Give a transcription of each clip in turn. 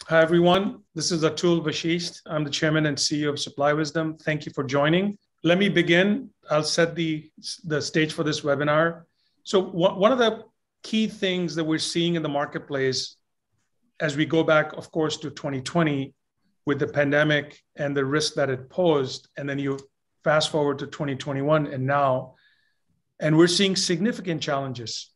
Hi, everyone. This is Atul Vashisht. I'm the chairman and CEO of Supply Wisdom. Thank you for joining. Let me begin. I'll set the stage for this webinar. So one of the key things that we're seeing in the marketplace as we go back, of course, to 2020 with the pandemic and the risk that it posed, and then you fast forward to 2021 and now, and we're seeing significant challenges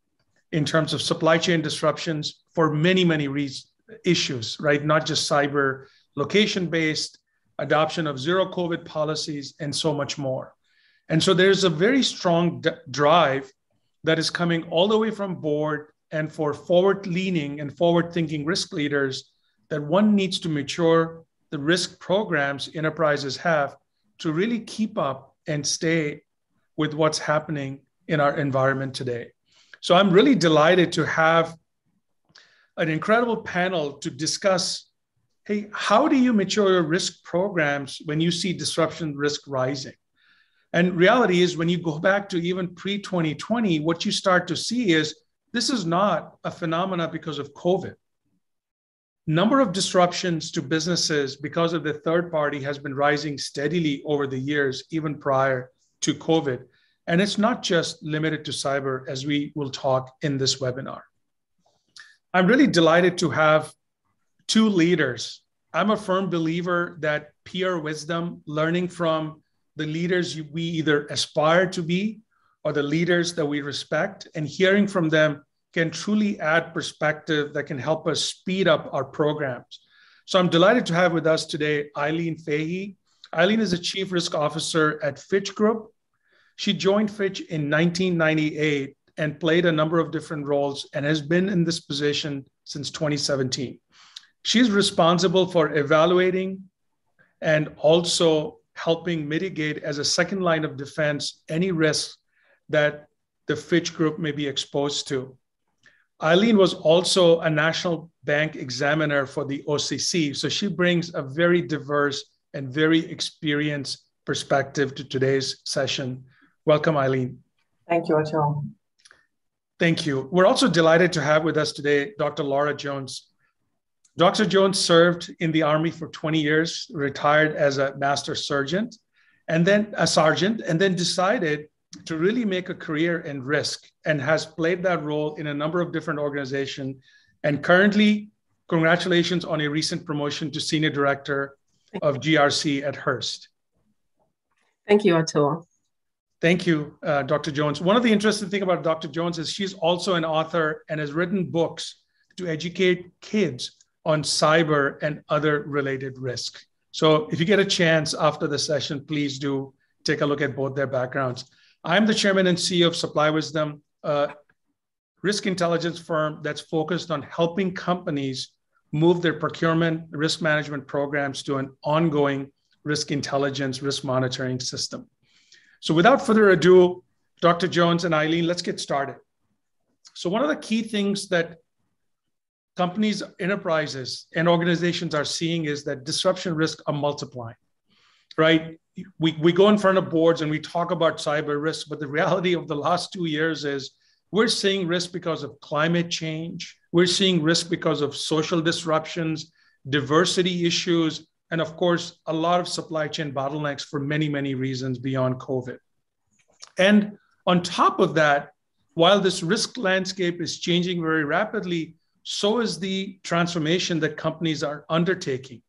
in terms of supply chain disruptions for many reasons. Issues, right? Not just cyber, location-based, adoption of zero COVID policies, and so much more. And so there's a very strong drive that is coming all the way from board and for forward-leaning and forward-thinking risk leaders that one needs to mature the risk programs enterprises have to really keep up and stay with what's happening in our environment today. So I'm really delighted to have an incredible panel to discuss, hey, how do you mature your risk programs when you see disruption risk rising? And reality is when you go back to even pre-2020, what you start to see is this is not a phenomena because of COVID. Number of disruptions to businesses because of the third party has been rising steadily over the years, even prior to COVID. And it's not just limited to cyber, as we will talk in this webinar. I'm really delighted to have two leaders. I'm a firm believer that peer wisdom, learning from the leaders we either aspire to be or the leaders that we respect, and hearing from them can truly add perspective that can help us speed up our programs. So I'm delighted to have with us today Eileen Fahey. Eileen is the Chief Risk Officer at Fitch Group. She joined Fitch in 1998 and played a number of different roles and has been in this position since 2017. She's responsible for evaluating and also helping mitigate as a second line of defense any risks that the Fitch Group may be exposed to. Eileen was also a national bank examiner for the OCC, so she brings a very diverse and very experienced perspective to today's session. Welcome, Eileen. Thank you, Atul. Thank you. We're also delighted to have with us today Dr. Laura Jones. Dr. Jones served in the Army for 20 years, retired as a master sergeant, and then a sergeant, and then decided to really make a career in risk and has played that role in a number of different organizations. And currently, congratulations on a recent promotion to Senior Director of GRC at Hearst. Thank you, Atul. Thank you, Dr. Jones. One of the interesting things about Dr. Jones is she's also an author and has written books to educate kids on cyber and other related risks. So if you get a chance after the session, please do take a look at both their backgrounds. I'm the chairman and CEO of Supply Wisdom, a risk intelligence firm that's focused on helping companies move their procurement risk management programs to an ongoing risk intelligence, risk monitoring system. So without further ado, Dr. Jones and Eileen, let's get started. So one of the key things that companies, enterprises, and organizations are seeing is that disruption risks are multiplying, right? We go in front of boards and we talk about cyber risk, but the reality of the last 2 years is we're seeing risk because of climate change. We're seeing risk because of social disruptions, diversity issues, and of course, a lot of supply chain bottlenecks for many reasons beyond COVID. And on top of that, while this risk landscape is changing very rapidly, so is the transformation that companies are undertaking.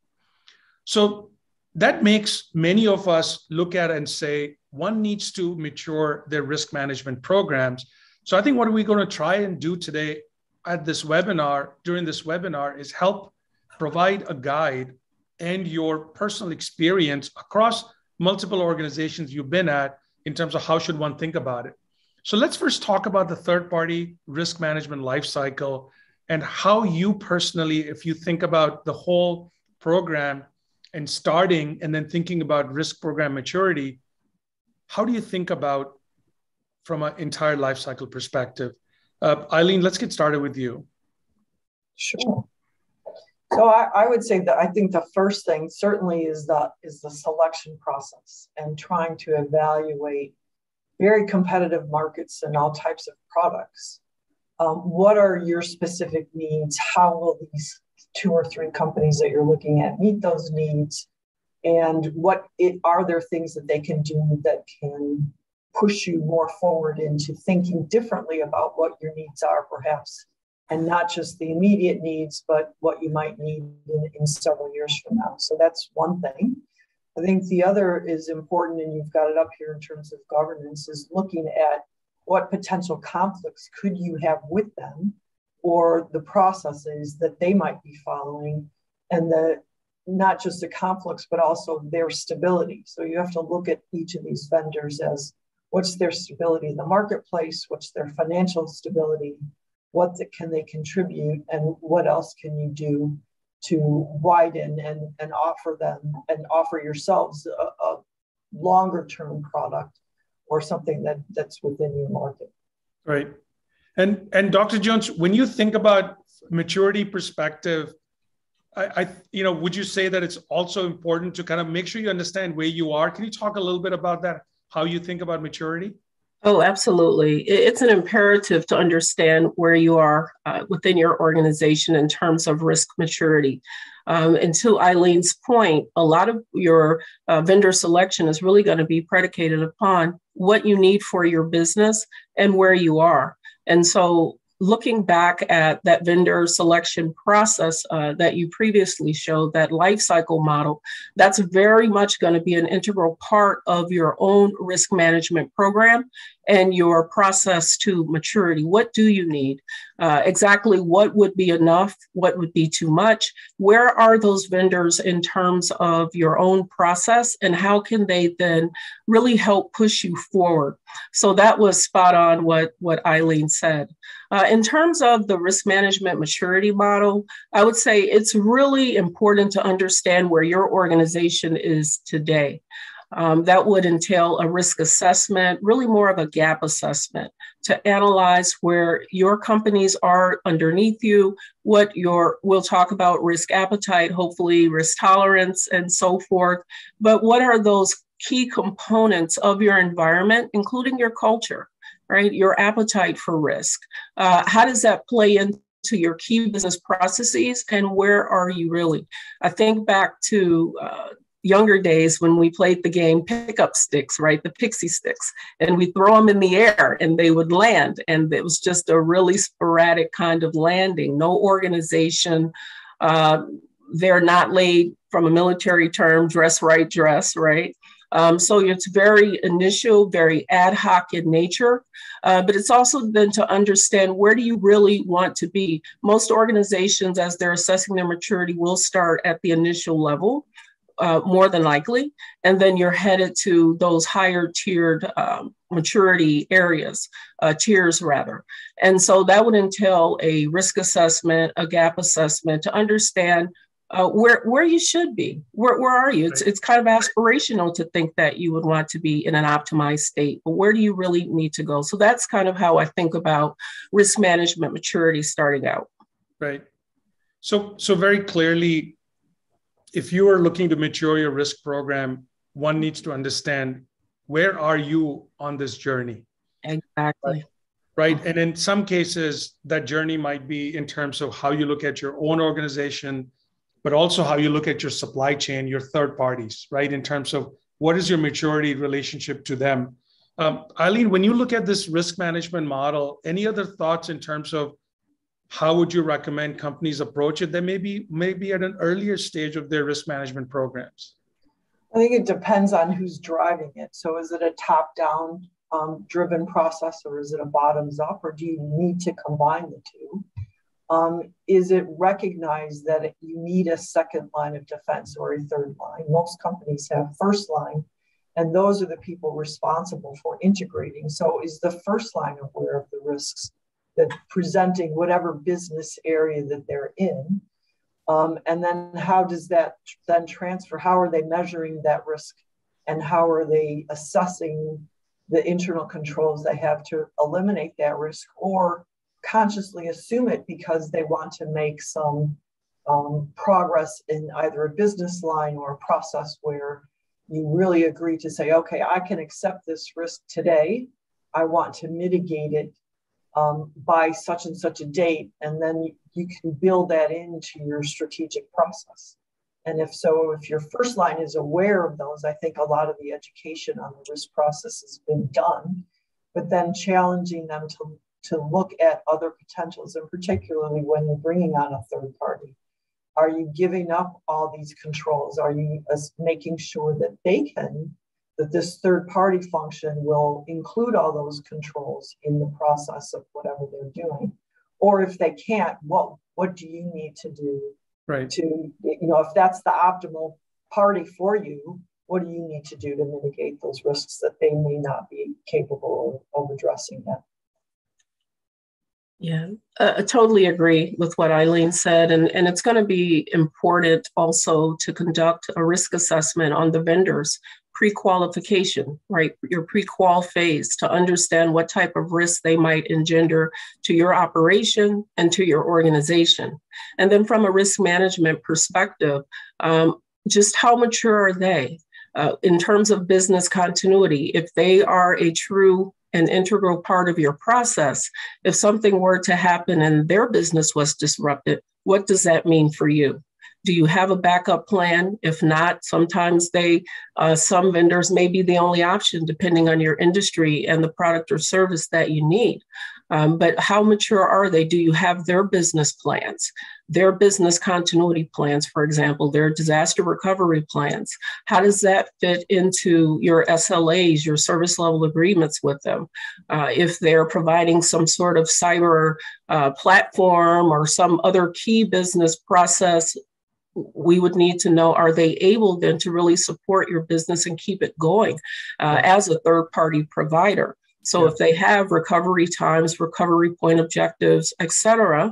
So that makes many of us look at it and say, one needs to mature their risk management programs. So I think what we're going to try and do today at this webinar, during this webinar, is help provide a guide and your personal experience across multiple organizations you've been at in terms of how should one think about it. So let's first talk about the third-party risk management lifecycle and how you personally, if you think about the whole program and starting and then thinking about risk program maturity, how do you think about from an entire lifecycle perspective? Eileen, let's get started with you. Sure. So I would say that I think the first thing certainly is the selection process and trying to evaluate very competitive markets and all types of products. What are your specific needs? How will these 2 or 3 companies that you're looking at meet those needs, and are there things that they can do that can push you more forward into thinking differently about what your needs are, perhaps, and not just the immediate needs, but what you might need in several years from now. So that's one thing. I think the other is important, and you've got it up here in terms of governance, is looking at what potential conflicts could you have with them or the processes that they might be following, and not just the conflicts, but also their stability. So you have to look at each of these vendors as what's their stability in the marketplace, what's their financial stability, can they contribute, and what else can you do to widen and offer them and offer yourselves a longer term product or something that's within your market. Right. And Dr. Jones, when you think about maturity perspective, would you say that it's also important to kind of make sure you understand where you are? Can you talk a little bit about that, how you think about maturity? Oh, absolutely. It's an imperative to understand where you are within your organization in terms of risk maturity. And to Eileen's point, a lot of your vendor selection is really going to be predicated upon what you need for your business and where you are. And so looking back at that vendor selection process that you previously showed, that life cycle model, that's very much going to be an integral part of your own risk management program and your process to maturity. What do you need? Exactly what would be enough? What would be too much? Where are those vendors in terms of your own process, and how can they then really help push you forward? So that was spot on what Eileen said. In terms of the risk management maturity model, I would say it's really important to understand where your organization is today. That would entail a risk assessment, really more of a gap assessment, to analyze where your companies are underneath you, we'll talk about risk appetite, hopefully risk tolerance and so forth. But what are those key components of your environment, including your culture, right? Your appetite for risk. How does that play into your key business processes, and where are you really? I think back to younger days when we played the game pickup sticks, right? The pixie sticks, and we throw them in the air and they would land. And it was just a really sporadic kind of landing, no organization. They're not laid, from a military term, dress right, right? So it's very initial, very ad hoc in nature, but it's also then to understand, where do you really want to be? Most organizations, as they're assessing their maturity, will start at the initial level, more than likely, and then you're headed to those higher tiered maturity areas, tiers rather. And so that would entail a risk assessment, a gap assessment, to understand where you should be. Where are you? It's kind of aspirational to think that you would want to be in an optimized state, but where do you really need to go? So that's kind of how I think about risk management maturity starting out. Right. So very clearly, if you are looking to mature your risk program, one needs to understand, where are you on this journey? Exactly. Right. And in some cases, that journey might be in terms of how you look at your own organization, but also how you look at your supply chain, your third parties, right? In terms of what is your maturity relationship to them. Eileen, when you look at this risk management model, any other thoughts in terms of how would you recommend companies approach it? They may be at an earlier stage of their risk management programs. I think it depends on who's driving it. So is it a top-down driven process, or is it a bottoms-up, or do you need to combine the two? Is it recognized that you need a second line of defense or a third line? Most companies have first line, and those are the people responsible for integrating. So is the first line aware of the risks that presenting whatever business area that they're in? And then how does that then transfer? How are they measuring that risk, and how are they assessing the internal controls they have to eliminate that risk, or consciously assume it because they want to make some progress in either a business line or a process where you really agree to say, okay, I can accept this risk today. I want to mitigate it by such and such a date, and then you can build that into your strategic process. And if your first line is aware of those, I think a lot of the education on the risk process has been done, but then challenging them to look at other potentials, and particularly when you're bringing on a third party. Are you giving up all these controls? Are you making sure that that this third party function will include all those controls in the process of whatever they're doing? Or if they can't, what do you need to do? Right. To, if that's the optimal party for you, what do you need to do to mitigate those risks that they may not be capable of addressing yet? Yeah, I totally agree with what Eileen said. And it's going to be important also to conduct a risk assessment on the vendors pre-qualification, right? Your pre-qual phase, to understand what type of risk they might engender to your operation and to your organization. And then from a risk management perspective, just how mature are they in terms of business continuity? If they are a true and integral part of your process, if something were to happen and their business was disrupted, what does that mean for you? Do you have a backup plan? If not, sometimes some vendors may be the only option depending on your industry and the product or service that you need. But how mature are they? Do you have their business plans, their business continuity plans, for example, their disaster recovery plans? How does that fit into your SLAs, your service level agreements with them? If they're providing some sort of cyber platform or some other key business process, we would need to know, are they able then to really support your business and keep it going as a third party provider? So if they have recovery times, recovery point objectives, et cetera,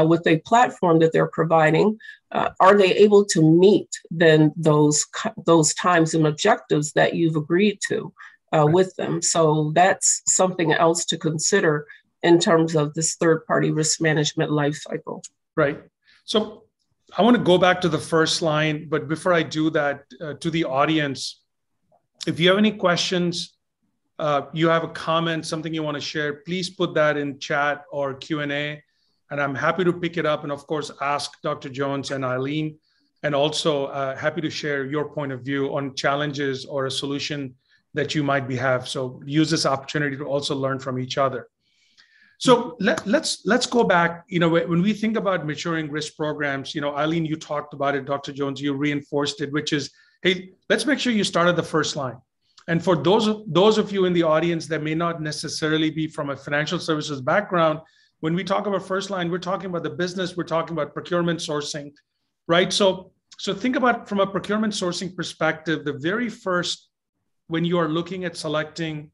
with a platform that they're providing, are they able to meet then those times and objectives that you've agreed to with them? So that's something else to consider in terms of this third party risk management lifecycle. Right. So I want to go back to the first line, but before I do that, to the audience, if you have any questions, you have a comment, something you want to share, please put that in chat or Q&A, and I'm happy to pick it up and, of course, ask Dr. Jones and Eileen, and also happy to share your point of view on challenges or a solution that you might have. So use this opportunity to also learn from each other. So let's go back. When we think about maturing risk programs, Eileen, you talked about it. Dr. Jones, you reinforced it, which is, hey, let's make sure you start at the first line. And for those of you in the audience that may not necessarily be from a financial services background, when we talk about first line, we're talking about the business, we're talking about procurement sourcing, right? So think about from a procurement sourcing perspective, the very first, when you are looking at selecting,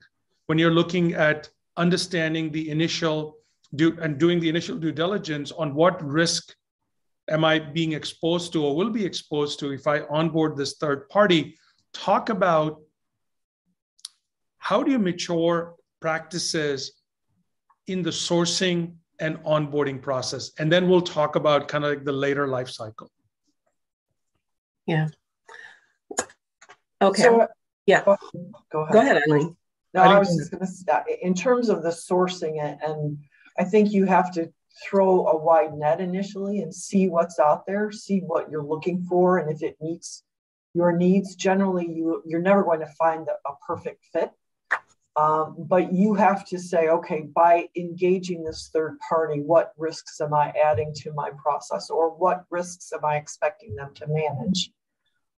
when you're looking at understanding the initial doing the initial due diligence on what risk am I being exposed to or will be exposed to if I onboard this third party, talk about how do you mature practices in the sourcing and onboarding process? And then we'll talk about kind of like the later life cycle. Yeah. Okay. So, yeah. Go ahead. Go ahead, Eileen. No, I was just going to say, in terms of the sourcing, and I think you have to throw a wide net initially and see what's out there, see what you're looking for, and if it meets your needs. Generally, you're never going to find a perfect fit, but you have to say, okay, by engaging this third party, what risks am I adding to my process, or what risks am I expecting them to manage?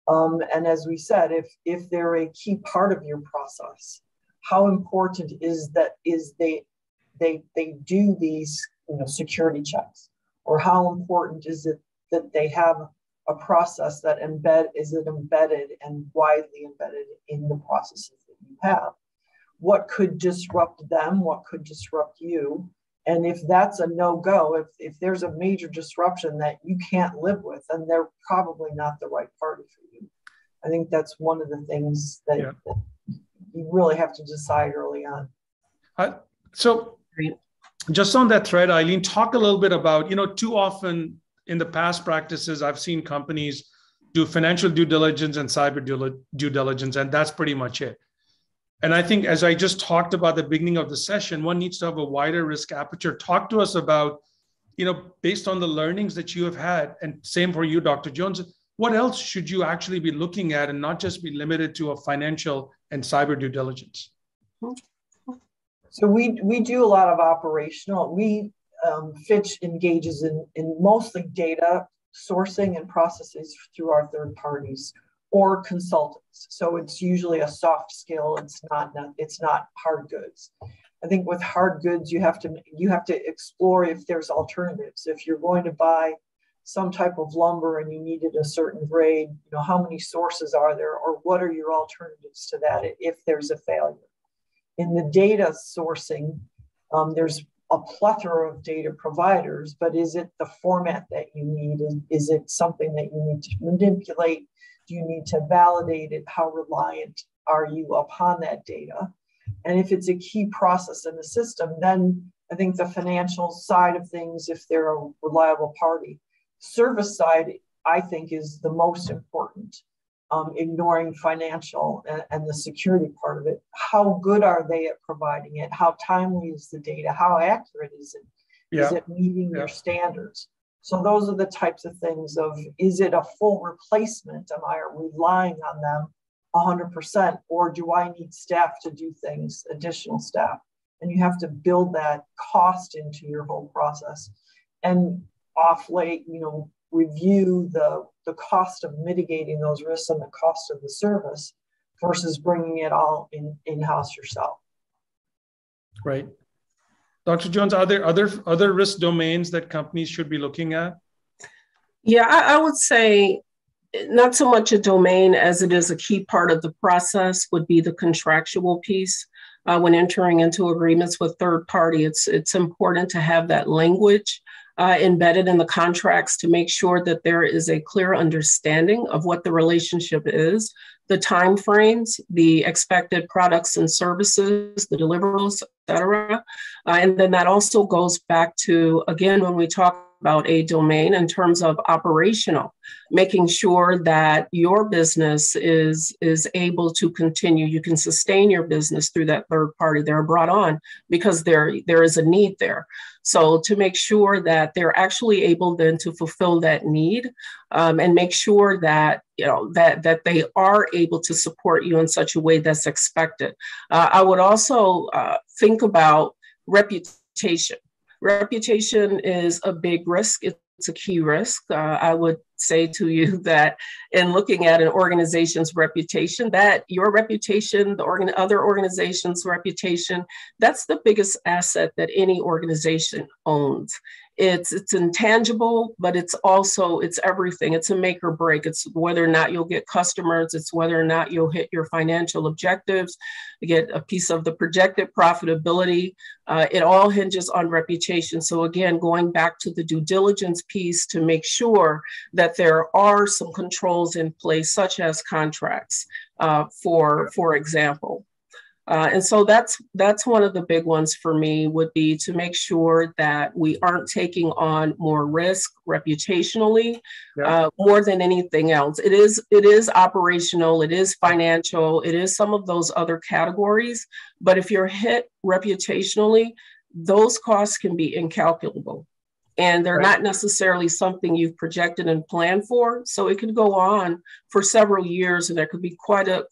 And as we said, if they're a key part of your process, how important is they do these security checks, or how important is it that they have a process that is embedded and widely embedded in the processes that you have? What could disrupt them? What could disrupt you? And if that's a no-go, if there's a major disruption that you can't live with, then they're probably not the right party for you. I think that's one of the things that you really have to decide early on. So just on that thread, Eileen, talk a little bit about, too often in the past practices, I've seen companies do financial due diligence and cyber due diligence, and that's pretty much it. And I think, as I just talked about at the beginning of the session, one needs to have a wider risk aperture. Talk to us about, based on the learnings that you have had, and same for you, Dr. Jones, what else should you actually be looking at and not just be limited to a financial and cyber due diligence? So we do a lot of operational. Fitch engages in mostly data sourcing and processes through our third parties or consultants. So it's usually a soft skill. It's not hard goods. I think with hard goods, you have to explore if there's alternatives. If you're going to buy some type of lumber and you needed a certain grade, how many sources are there, or what are your alternatives to that if there's a failure? In the data sourcing, there's a plethora of data providers, but is it the format that you need? Is it something that you need to manipulate? Do you need to validate it? How reliant are you upon that data? And if it's a key process in the system, then I think the financial side of things, if they're a reliable party. Service side, I think, is the most important. Ignoring financial and the security part of it. How good are they at providing it? How timely is the data? How accurate is it? Yeah. Is it meeting your standards? So those are the types of things of, is it a full replacement? Am I relying on them 100%? Or do I need staff to do things, additional staff? And you have to build that cost into your whole process and offlate, review the cost of mitigating those risks and the cost of the service versus bringing it all in-house yourself. Right. Dr. Jones, are there other risk domains that companies should be looking at? Yeah, I would say not so much a domain as it is a key part of the process would be the contractual piece. When entering into agreements with third party, it's important to have that language embedded in the contracts to make sure that there is a clear understanding of what the relationship is, the timeframes, the expected products and services, the deliverables, et cetera. And then that also goes back to, again, when we talk about a domain in terms of operational, making sure that your business is able to continue. You can sustain your business through that third party. They're brought on because there is a need there. So to make sure that they're actually able then to fulfill that need and make sure that that they are able to support you in such a way that's expected. I would also think about reputation. Reputation is a big risk. It's a key risk. I would say to you that in looking at an organization's reputation, that your reputation, the other organization's reputation, that's the biggest asset that any organization owns. It's intangible, but it's everything. It's a make or break. It's whether or not you'll get customers. It's whether or not you'll hit your financial objectives, you get a piece of the projected profitability. It all hinges on reputation. So again, going back to the due diligence piece to make sure that there are some controls in place, such as contracts, for example. And so that's one of the big ones for me would be to make sure that we aren't taking on more risk reputationally, more than anything else. It is operational, it is financial, it is some of those other categories. But if you're hit reputationally, those costs can be incalculable. And they're not necessarily something you've projected and planned for. So it could go on for several years and there could be quite a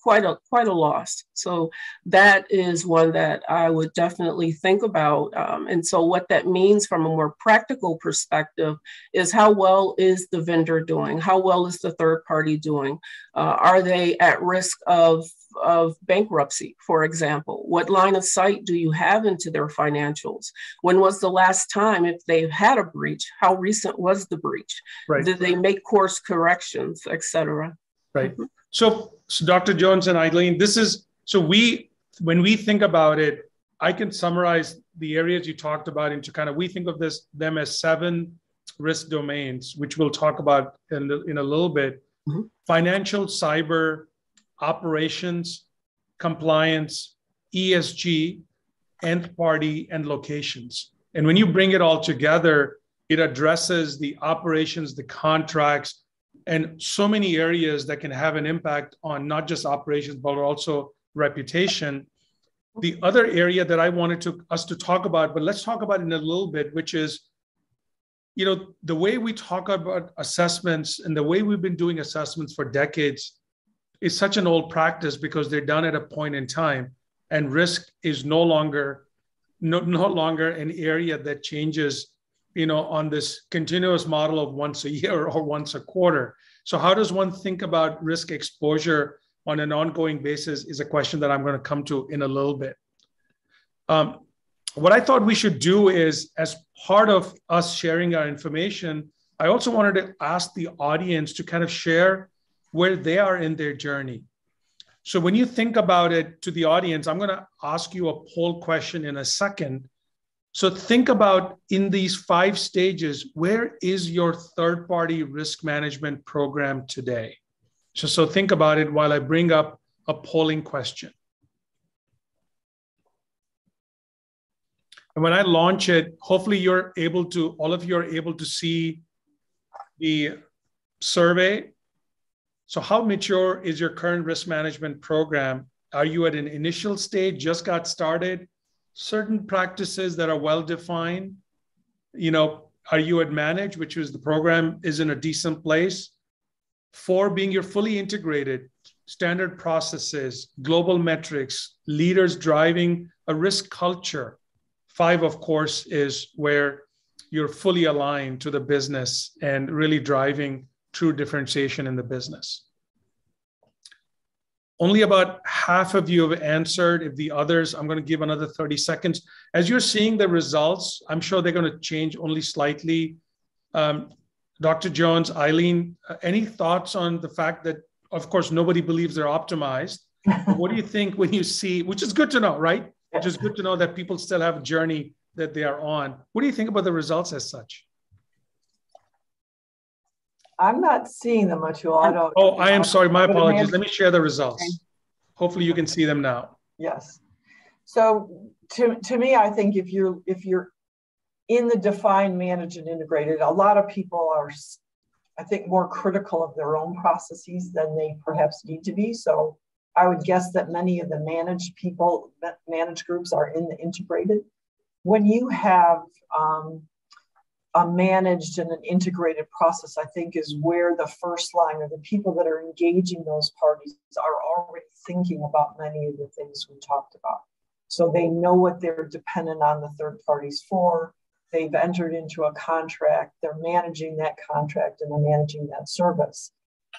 loss. So that is one that I would definitely think about. And so what that means from a more practical perspective is how well is the vendor doing? How well is the third party doing? Are they at risk of bankruptcy, for example? What line of sight do you have into their financials? When was the last time, if they've had a breach, how recent was the breach? Right. Did they make course corrections, et cetera? Right. So Dr. Jones and Eileen, when we think about it, I can summarize the areas you talked about into we think of them as 7 risk domains, which we'll talk about in a little bit. Mm-hmm. Financial, cyber, operations, compliance, ESG, nth party, and locations. And when you bring it all together, it addresses the operations, the contracts, and so many areas that can have an impact on not just operations, but also reputation. The other area that I wanted us to talk about, but let's talk about it in a little bit, which is, the way we talk about assessments and the way we've been doing assessments for decades is such an old practice because they're done at a point in time, and risk is no longer an area that changes, on this continuous model of once a year or once a quarter. So how does one think about risk exposure on an ongoing basis is a question that I'm going to come to in a little bit. What I thought we should do is, as part of us sharing our information, I also wanted to ask the audience to kind of share where they are in their journey. So when you think about it, to the audience, I'm going to ask you a poll question in a second. So think about, in these 5 stages, where is your third-party risk management program today? So think about it while I bring up a polling question. And when I launch it, hopefully all of you are able to see the survey. So how mature is your current risk management program? Are you at an initial stage, just got started? Certain practices that are well-defined? Are you at managed, which is the program is in a decent place? 4, being you're fully integrated, standard processes, global metrics, leaders driving a risk culture. 5, of course, is where you're fully aligned to the business and really driving true differentiation in the business. Only about half of you have answered. If the others, I'm going to give another 30 seconds. As you're seeing the results, I'm sure they're going to change only slightly. Dr. Jones, Eileen, any thoughts on the fact that, of course, nobody believes they're optimized? What do you think when you see, which is good to know, right? Which is good to know that people still have a journey that they are on. What do you think about the results as such? I'm not seeing them much. I am sorry. My apologies. Let me share the results. Okay. Hopefully you can see them now. Yes. So to me, I think if you're in the defined, managed, and integrated, a lot of people are, I think, more critical of their own processes than they perhaps need to be. So I would guess that many of the managed groups are in the integrated. When you have a managed and an integrated process, I think, is where the first line, or the people that are engaging those parties, are already thinking about many of the things we talked about. So they know what they're dependent on the third parties for. They've entered into a contract. They're managing that contract and they're managing that service.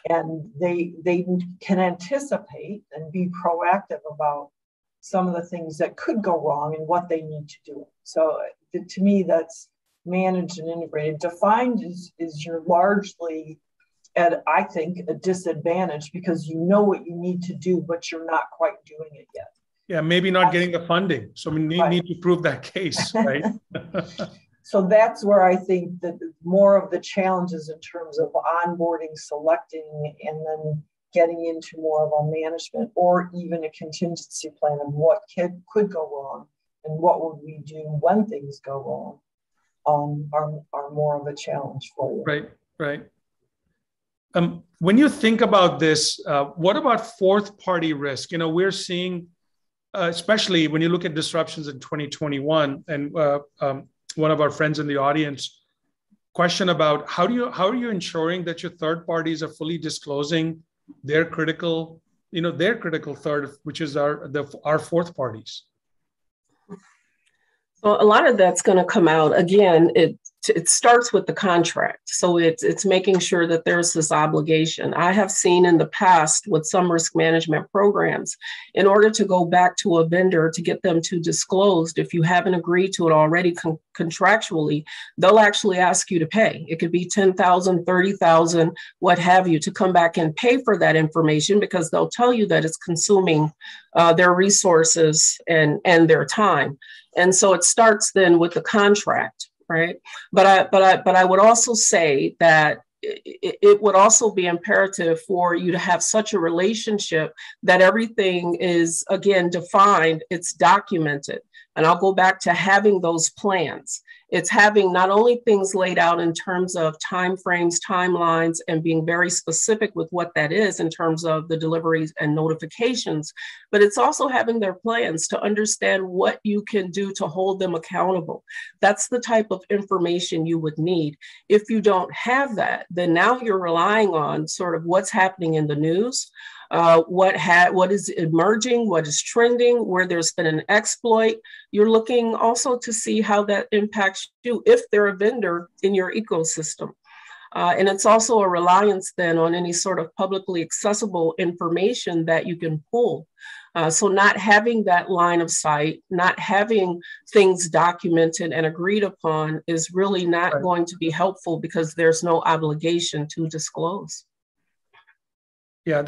And they can anticipate and be proactive about some of the things that could go wrong and what they need to do. So to me, that's managed and integrated. Defined is you're largely at, I think, a disadvantage because you know what you need to do, but you're not quite doing it yet. Yeah, maybe not getting the funding. So we need to prove that case, right? So that's where I think that more of the challenges in terms of onboarding, selecting, and then getting into more of a management or even a contingency plan of what could go wrong and what would we do when things go wrong are more of a challenge for you. Right. When you think about this, what about fourth-party risk? We're seeing, especially when you look at disruptions in 2021, and one of our friends in the audience question about how are you ensuring that your third parties are fully disclosing their critical third, which is our fourth parties. So a lot of that's going to come out. Again, it starts with the contract. So it's making sure that there's this obligation. I have seen in the past with some risk management programs, in order to go back to a vendor to get them to disclose, if you haven't agreed to it already contractually, they'll actually ask you to pay. It could be $10,000, $30,000, what have you, to come back and pay for that information because they'll tell you that it's consuming their resources and their time. And so it starts then with the contract, right? But I would also say that it would also be imperative for you to have such a relationship that everything is, again, defined, it's documented. And I'll go back to having those plans. It's having not only things laid out in terms of timeframes, timelines, and being very specific with what that is in terms of the deliveries and notifications, but it's also having their plans to understand what you can do to hold them accountable. That's the type of information you would need. If you don't have that, then now you're relying on sort of what's happening in the news, what is emerging, what is trending, where there's been an exploit. You're looking also to see how that impacts you if they're a vendor in your ecosystem. And it's also a reliance then on any sort of publicly accessible information that you can pull. So not having that line of sight, not having things documented and agreed upon is really not going to be helpful because there's no obligation to disclose. Yeah,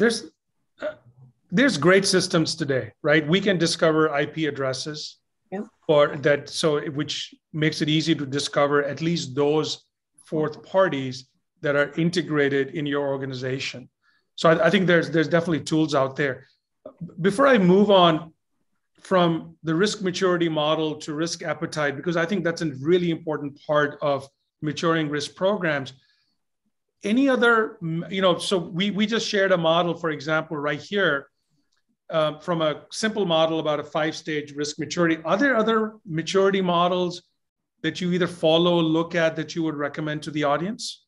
there's great systems today, right? We can discover IP addresses or that, so which makes it easy to discover at least those fourth parties that are integrated in your organization. So I think there's definitely tools out there. Before I move on from the risk maturity model to risk appetite, because I think that's a really important part of maturing risk programs. Any other, so we just shared a model, for example, right here, from a simple model about a 5-stage risk maturity. Are there other maturity models that you either follow, look at, that you would recommend to the audience?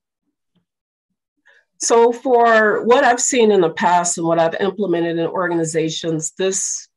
So for what I've seen in the past and what I've implemented in organizations, this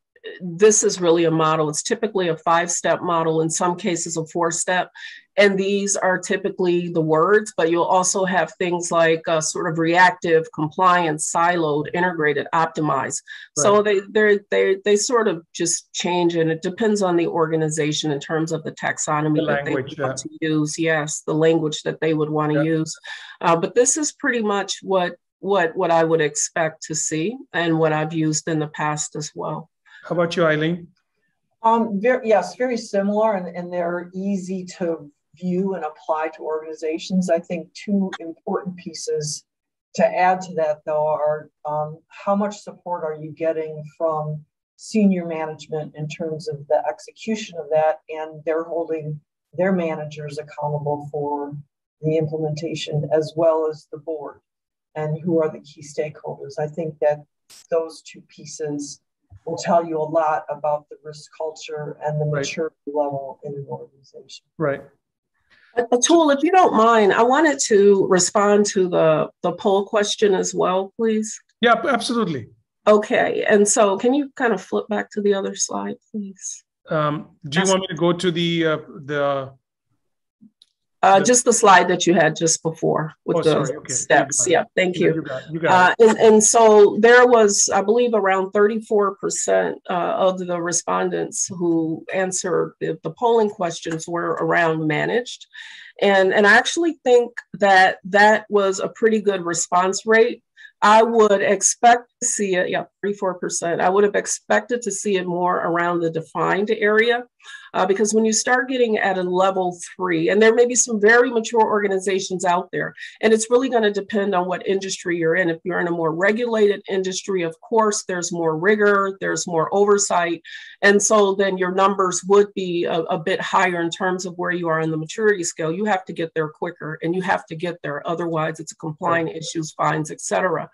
is really a model. It's typically a 5-step model, in some cases a 4-step. And these are typically the words, but you'll also have things like sort of reactive, compliance, siloed, integrated, optimized. Right. So they sort of just change, and it depends on the organization in terms of the taxonomy that they want to use. Yes, the language that they would want to use. But this is pretty much what I would expect to see and what I've used in the past as well. How about you, Eileen? Yes, very similar, and they're easy to view and apply to organizations. I think two important pieces to add to that, though, are how much support are you getting from senior management in terms of the execution of that, and they're holding their managers accountable for the implementation, as well as the board, and who are the key stakeholders. I think that those two pieces will tell you a lot about the risk culture and the maturity level in an organization. Right. Atul, if you don't mind, I wanted to respond to the poll question as well, please. Yeah, absolutely. Okay, and so can you kind of flip back to the other slide, please? Do you want me to go to the just the slide that you had just before with steps. Yeah, thank you. You got it. And so there was, I believe, around 34% of the respondents who answered the polling questions were around managed. And I actually think that was a pretty good response rate. I would expect to see it, 34%. I would have expected to see it more around the defined area. Because when you start getting at a level 3, and there may be some very mature organizations out there, and it's really going to depend on what industry you're in. If you're in a more regulated industry, of course, there's more rigor, there's more oversight. And so then your numbers would be a bit higher in terms of where you are in the maturity scale. You have to get there quicker, and you have to get there. Otherwise, it's a compliance issues, fines, etc.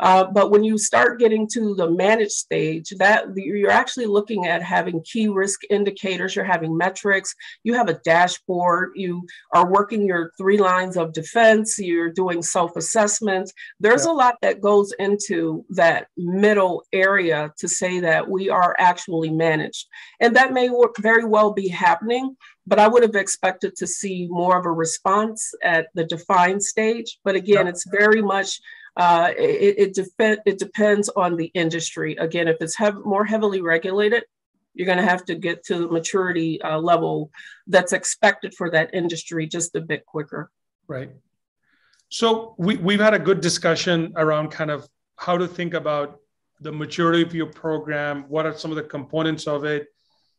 But when you start getting to the managed stage, that you're actually looking at having key risk indicators. You're having metrics, you have a dashboard, you are working your 3 lines of defense, you're doing self-assessments. There's a lot that goes into that middle area to say that we are actually managed. And that may very well be happening, but I would have expected to see more of a response at the defined stage. But again, it's very much it depends on the industry. Again, if it's more heavily regulated, you're going to have to get to the maturity level that's expected for that industry just a bit quicker. Right. So we've had a good discussion around kind of how to think about the maturity of your program. What are some of the components of it?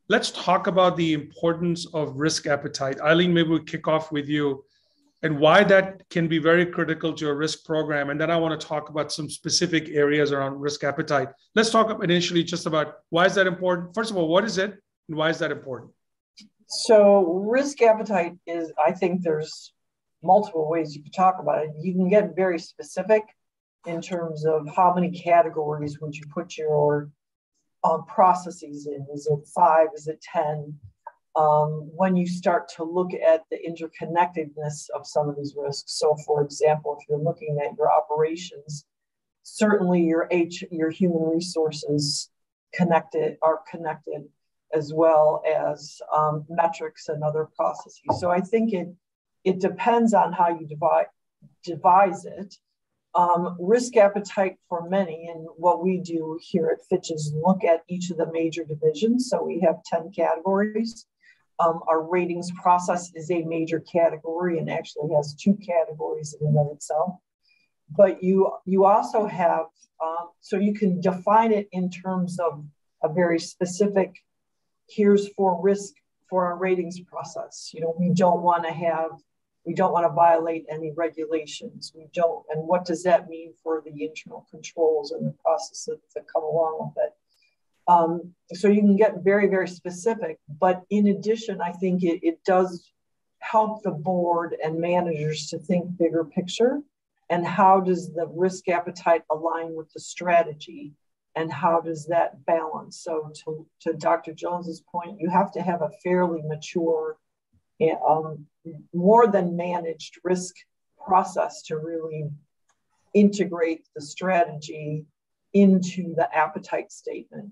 Let's talk about the importance of risk appetite. Eileen, maybe we'll kick off with you and why that can be very critical to a risk program. And then I want to talk about some specific areas around risk appetite. Let's talk initially just about why is that important? First of all, what is it and why is that important? So risk appetite is, I think there's multiple ways you could talk about it. You can get very specific in terms of how many categories would you put your processes in. Is it 5? Is it 10? When you start to look at the interconnectedness of some of these risks. So for example, if you're looking at your operations, certainly your human resources are connected, as well as metrics and other processes. So I think it depends on how you devise it. Risk appetite for many, and what we do here at Fitch is look at each of the major divisions. So we have 10 categories. Our ratings process is a major category and actually has 2 categories in and of itself. But you also have, so you can define it in terms of a very specific, here's for risk for our ratings process. You know, we don't want to violate any regulations. And what does that mean for the internal controls and the processes that come along with it? So you can get very, very specific, but in addition, I think it does help the board and managers to think bigger picture. And how does the risk appetite align with the strategy? And how does that balance? So to Dr. Jones's point, you have to have a fairly mature, more than managed risk process to really integrate the strategy into the appetite statement.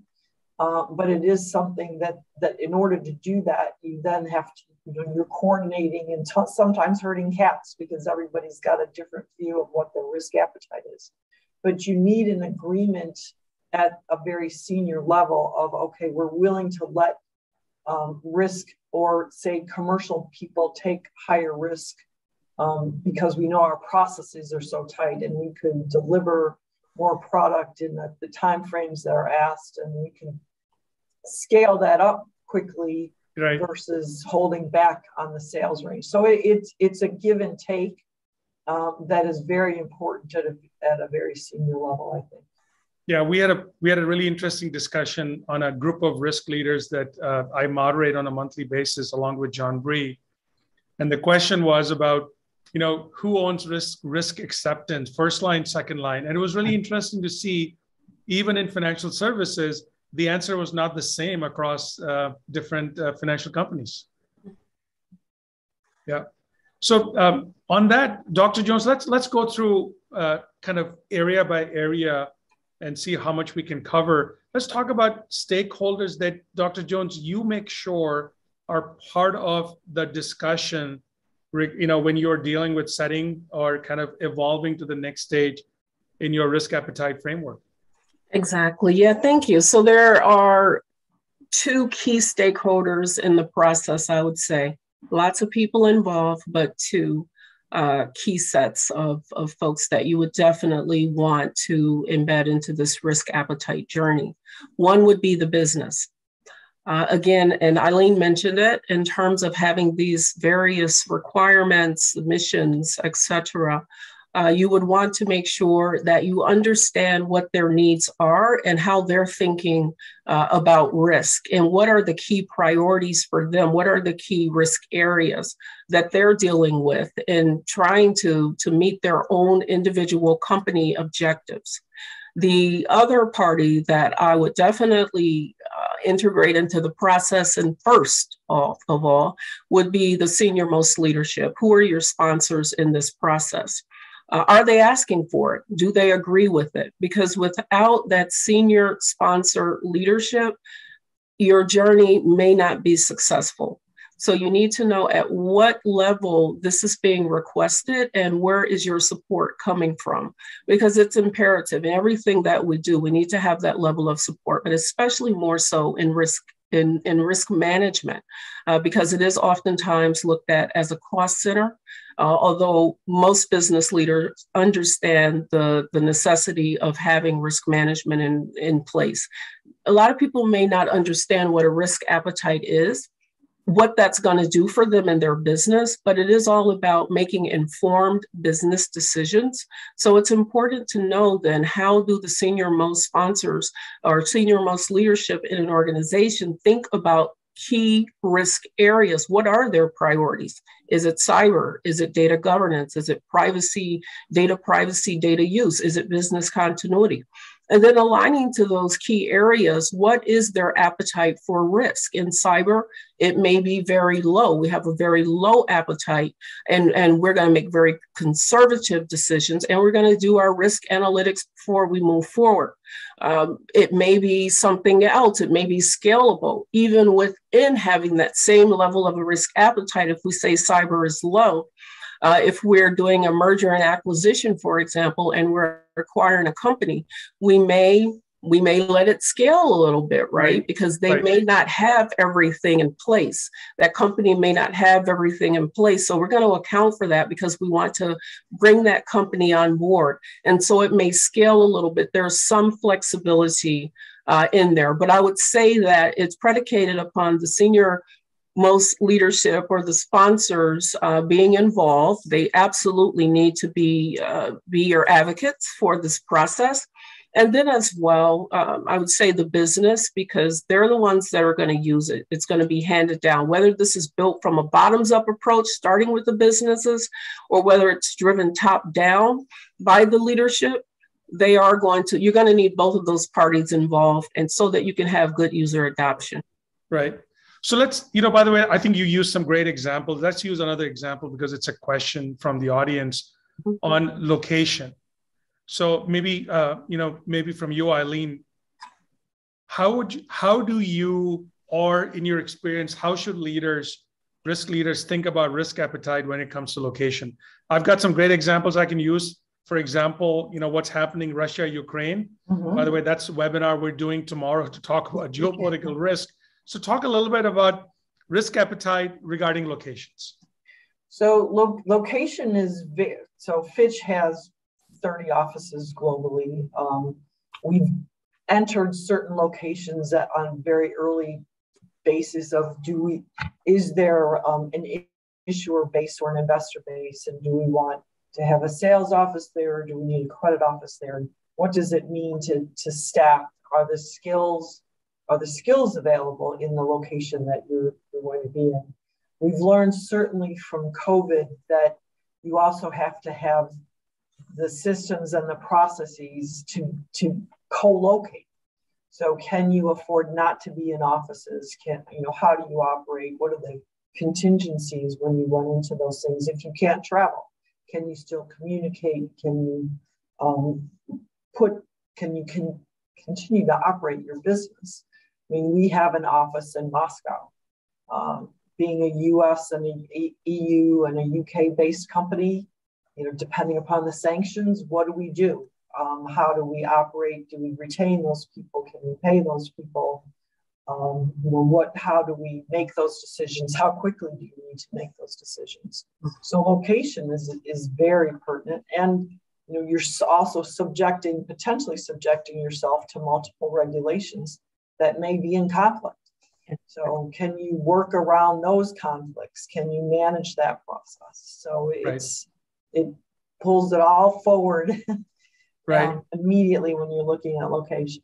But it is something that in order to do that, you then have to, you're coordinating and sometimes herding cats because everybody's got a different view of what their risk appetite is. But you need an agreement at a very senior level of, okay, we're willing to let risk or say commercial people take higher risk because we know our processes are so tight and we can deliver more product in the timeframes that are asked, and we can scale that up quickly. Right. Versus holding back on the sales range. So it's a give and take that is very important at a very senior level, I think. Yeah, we had a really interesting discussion on a group of risk leaders that I moderate on a monthly basis along with John Bree. And the question was about, who owns risk acceptance, first line, second line. And it was really interesting to see, even in financial services, the answer was not the same across different financial companies. Yeah. So on that, Dr. Jones, let's go through kind of area by area and see how much we can cover. Let's talk about stakeholders that, Dr. Jones, you make sure are part of the discussion, when you're dealing with setting or kind of evolving to the next stage in your risk appetite framework. Exactly. Yeah, thank you. So there are 2 key stakeholders in the process, I would say. Lots of people involved, but 2 key sets of folks that you would definitely want to embed into this risk appetite journey. One would be the business. Again, and Eileen mentioned it, in terms of having these various requirements, missions, et cetera, you would want to make sure that you understand what their needs are and how they're thinking about risk and what are the key priorities for them, what are the key risk areas that they're dealing with in trying to meet their own individual company objectives. The other party that I would definitely integrate into the process, and first of all, would be the senior most leadership. Who are your sponsors in this process? Are they asking for it? Do they agree with it? Because without that senior sponsor leadership, your journey may not be successful. So you need to know at what level this is being requested and where is your support coming from, because it's imperative in everything that we do. We need to have that level of support, but especially more so in risk management, because it is oftentimes looked at as a cost center. Although most business leaders understand the necessity of having risk management in place. A lot of people may not understand what a risk appetite is, what that's going to do for them in their business, but it is all about making informed business decisions. So it's important to know then, how do the senior most sponsors or senior most leadership in an organization think about key risk areas. What are their priorities? Is it cyber? Is it data governance? Is it privacy, data use? Is it business continuity? And then aligning to those key areas, what is their appetite for risk? In cyber, it may be very low. We have a very low appetite, and we're going to make very conservative decisions, and we're going to do our risk analytics before we move forward. It may be something else. It may be scalable, even within having that same level of a risk appetite. If we say cyber is low, if we're doing a merger and acquisition, for example, and we're acquiring a company, we may let it scale a little bit, right? Because they may not have everything in place. That company may not have everything in place. So we're going to account for that because we want to bring that company on board. And so it may scale a little bit. There's some flexibility in there, but I would say that it's predicated upon the senior most leadership or the sponsors being involved. They absolutely need to be your advocates for this process. And then as well, I would say the business, because they're the ones that are going to use it. It's going to be handed down, whether this is built from a bottoms up approach, starting with the businesses, or whether it's driven top down by the leadership. You're going to need both of those parties involved, and so that you can have good user adoption. Right. So let's, by the way, I think you used some great examples. Let's use another example because it's a question from the audience on location. So maybe, maybe from you, Eileen, how do you, or in your experience, how should risk leaders think about risk appetite when it comes to location? I've got some great examples I can use. For example, what's happening Russia, Ukraine. By the way, that's a webinar we're doing tomorrow to talk about geopolitical risk. So talk a little bit about risk appetite regarding locations. So location is, so Fitch has 30 offices globally. We've entered certain locations that on very early basis of is there an issuer base or an investor base, and do we want to have a sales office there, or do we need a credit office there? And what does it mean to staff? Are the skills available in the location that you're going to be in? We've learned certainly from COVID that you also have to have the systems and the processes to co-locate. So can you afford not to be in offices? How do you operate? What are the contingencies when you run into those things? If you can't travel, can you still communicate? Can you continue to operate your business? I mean, we have an office in Moscow. Being a US and an EU and a UK based company, depending upon the sanctions, what do we do? How do we operate? Do we retain those people? Can we pay those people? How do we make those decisions? How quickly do you need to make those decisions? So location is very pertinent. And you're also potentially subjecting yourself to multiple regulations that may be in conflict. So can you work around those conflicts? Can you manage that process? So it pulls it all forward immediately when you're looking at location.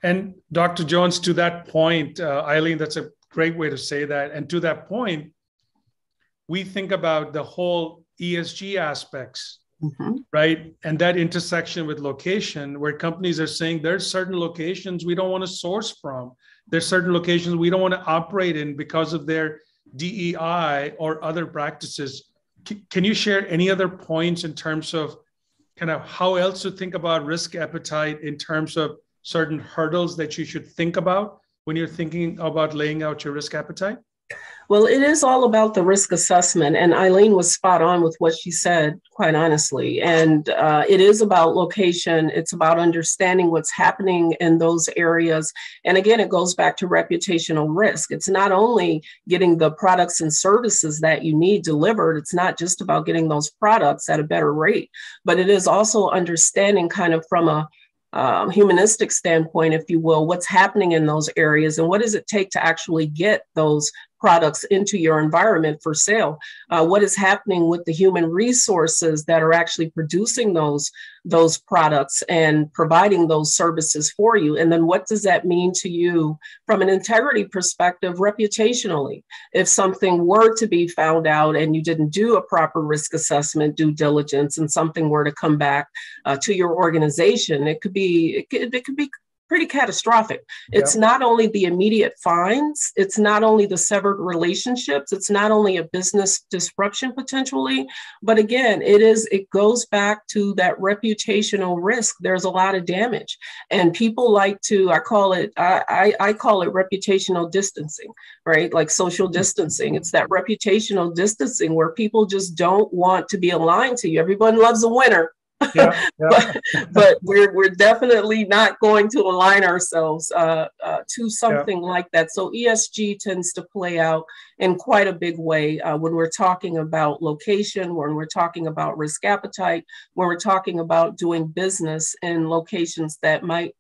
And Dr. Jones, to that point, Eileen, that's a great way to say that. And to that point, we think about the whole ESG aspects, right? And that intersection with location, where companies are saying there's certain locations we don't want to source from. There's certain locations we don't want to operate in because of their DEI or other practices. Can you share any other points in terms of kind of how else to think about risk appetite in terms of certain hurdles that you should think about when you're thinking about laying out your risk appetite? Well, it is all about the risk assessment, and Eileen was spot on with what she said, quite honestly. And it is about location. It's about understanding what's happening in those areas. And again, it goes back to reputational risk. It's not only getting the products and services that you need delivered. It's not just about getting those products at a better rate, but it is also understanding kind of from a humanistic standpoint, if you will, what's happening in those areas and what does it take to actually get those products into your environment for sale? What is happening with the human resources that are actually producing those products and providing those services for you? And then what does that mean to you from an integrity perspective, reputationally? If something were to be found out and you didn't do a proper risk assessment, due diligence, and something were to come back to your organization, it could be pretty catastrophic. It's not only the immediate fines, it's not only the severed relationships, it's not only a business disruption potentially, but again, it goes back to that reputational risk. There's a lot of damage, and people like to, I call it reputational distancing, right? Like social distancing. It's that reputational distancing where people just don't want to be aligned to you. Everyone loves a winner. Yeah. but we're definitely not going to align ourselves to something like that. So ESG tends to play out in quite a big way when we're talking about location, when we're talking about risk appetite, when we're talking about doing business in locations that may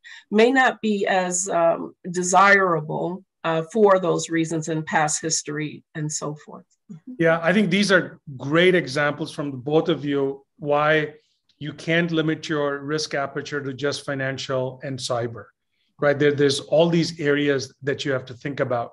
not be as desirable for those reasons in past history and so forth. Yeah, I think these are great examples from the both of you why you can't limit your risk aperture to just financial and cyber, right? There's all these areas that you have to think about.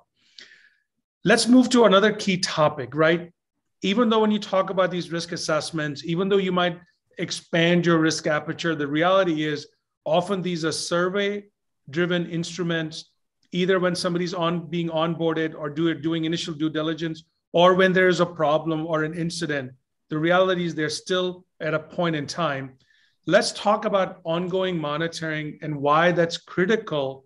Let's move to another key topic, right? Even though when you talk about these risk assessments, even though you might expand your risk aperture, the reality is often these are survey-driven instruments, either when somebody's being onboarded or doing initial due diligence, or when there's a problem or an incident. The reality is they're still at a point in time. Let's talk about ongoing monitoring and why that's critical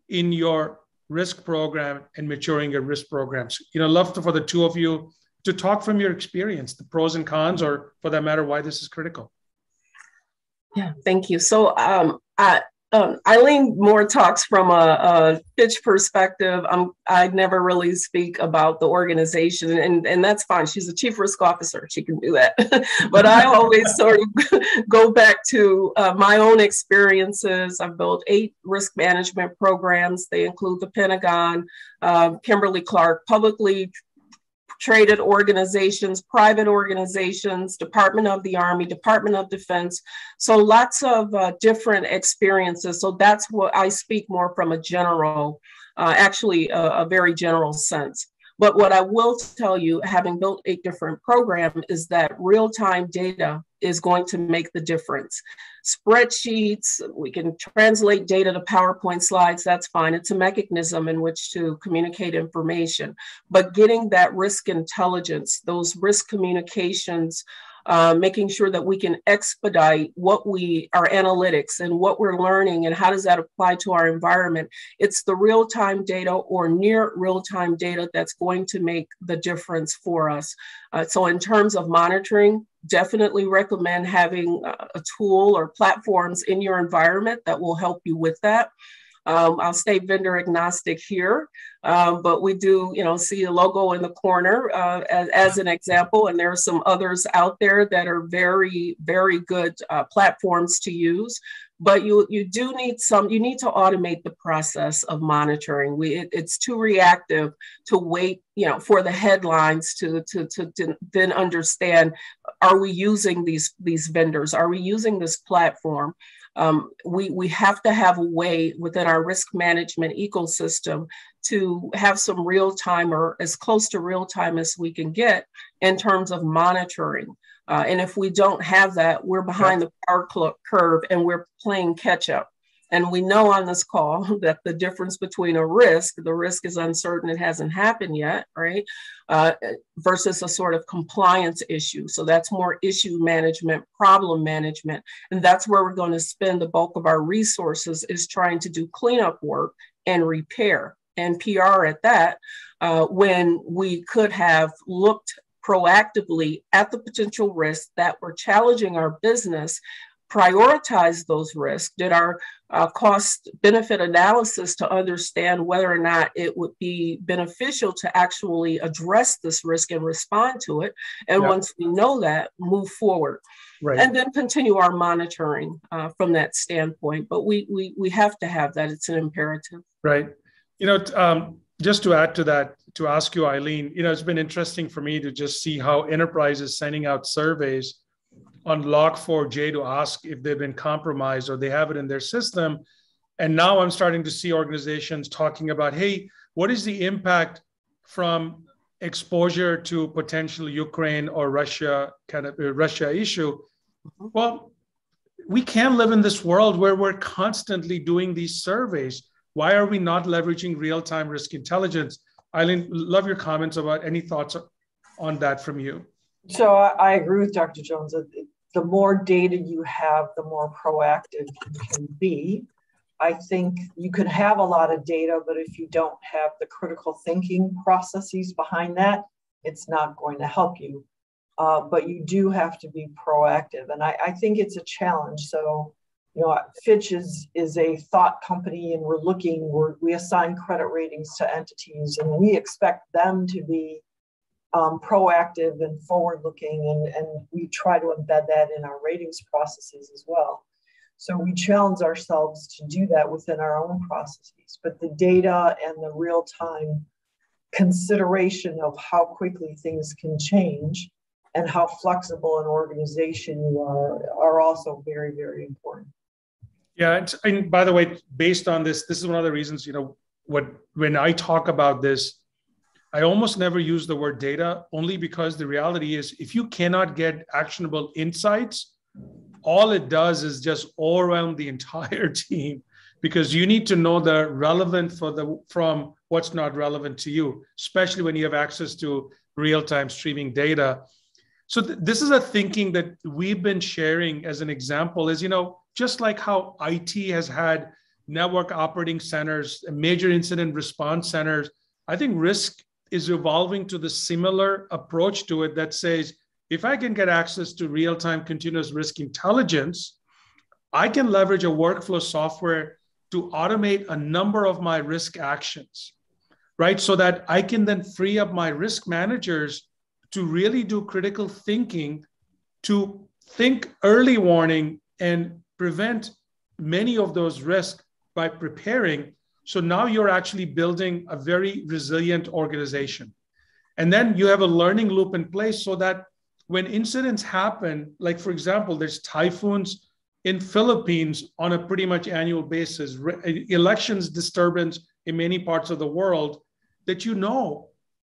in your risk program and maturing your risk programs. Love for the two of you to talk from your experience, the pros and cons, or for that matter, why this is critical. Yeah, thank you. So Eileen more talks from a pitch perspective. I never really speak about the organization, and that's fine. She's a chief risk officer. She can do that. But I always sort of go back to my own experiences. I've built 8 risk management programs. They include the Pentagon, Kimberly-Clark, publicly traded organizations, private organizations, Department of the Army, Department of Defense. So lots of different experiences. So that's what I speak more from a general, a very general sense. But what I will tell you, having built 8 different programs, is that real-time data is going to make the difference. Spreadsheets, we can translate data to PowerPoint slides, that's fine. It's a mechanism in which to communicate information. But getting that risk intelligence, those risk communications, making sure that we can expedite our analytics and what we're learning and how does that apply to our environment. It's the real-time data or near real-time data that's going to make the difference for us. So in terms of monitoring, definitely recommend having a tool or platforms in your environment that will help you with that. I'll stay vendor agnostic here, but we do, see a logo in the corner as an example, and there are some others out there that are very, very good platforms to use. But you need to automate the process of monitoring. It's too reactive to wait, for the headlines to then understand, are we using these vendors? Are we using this platform? We have to have a way within our risk management ecosystem to have some real time or as close to real time as we can get in terms of monitoring. And if we don't have that, we're behind the power curve and we're playing catch up. And we know on this call that the difference between the risk is uncertain, it hasn't happened yet, right? Versus a sort of compliance issue. So that's more issue management, problem management. And that's where we're going to spend the bulk of our resources, is trying to do cleanup work and repair and PR at that, when we could have looked proactively at the potential risks that were challenging our business, prioritize those risks, did our cost benefit analysis to understand whether or not it would be beneficial to actually address this risk and respond to it. And once we know that, move forward. Right. And then continue our monitoring from that standpoint. But we have to have that. It's an imperative. Right. Just to add to that, to ask you, Eileen, it's been interesting for me to just see how enterprise is sending out surveys on Log4j to ask if they've been compromised or they have it in their system. And now I'm starting to see organizations talking about, hey, what is the impact from exposure to potential Ukraine or Russia issue? Well, we can't live in this world where we're constantly doing these surveys. Why are we not leveraging real-time risk intelligence? Eileen, love your comments about any thoughts on that from you. So I agree with Dr. Jones. The more data you have, the more proactive you can be. I think you can have a lot of data, but if you don't have the critical thinking processes behind that, it's not going to help you. But you do have to be proactive. And I think it's a challenge. So, Fitch is a thought company, and we assign credit ratings to entities, and we expect them to be proactive and forward-looking, and we try to embed that in our ratings processes as well. So we challenge ourselves to do that within our own processes. But the data and the real-time consideration of how quickly things can change and how flexible an organization you are also very, very important. Yeah, and by the way, based on this is one of the reasons, when I talk about this, I almost never use the word data, only because the reality is if you cannot get actionable insights, all it does is just overwhelm the entire team, because you need to know the relevant from what's not relevant to you, especially when you have access to real-time streaming data. So this is a thinking that we've been sharing as an example is, just like how IT has had network operating centers, major incident response centers, I think risk is evolving to the similar approach to it that says, if I can get access to real-time continuous risk intelligence, I can leverage a workflow software to automate a number of my risk actions, right? So that I can then free up my risk managers to really do critical thinking, to think early warning and prevent many of those risks by preparing. So now you're actually building a very resilient organization. And then you have a learning loop in place so that when incidents happen, like for example, there's typhoons in Philippines on a pretty much annual basis, elections disturbance in many parts of the world, that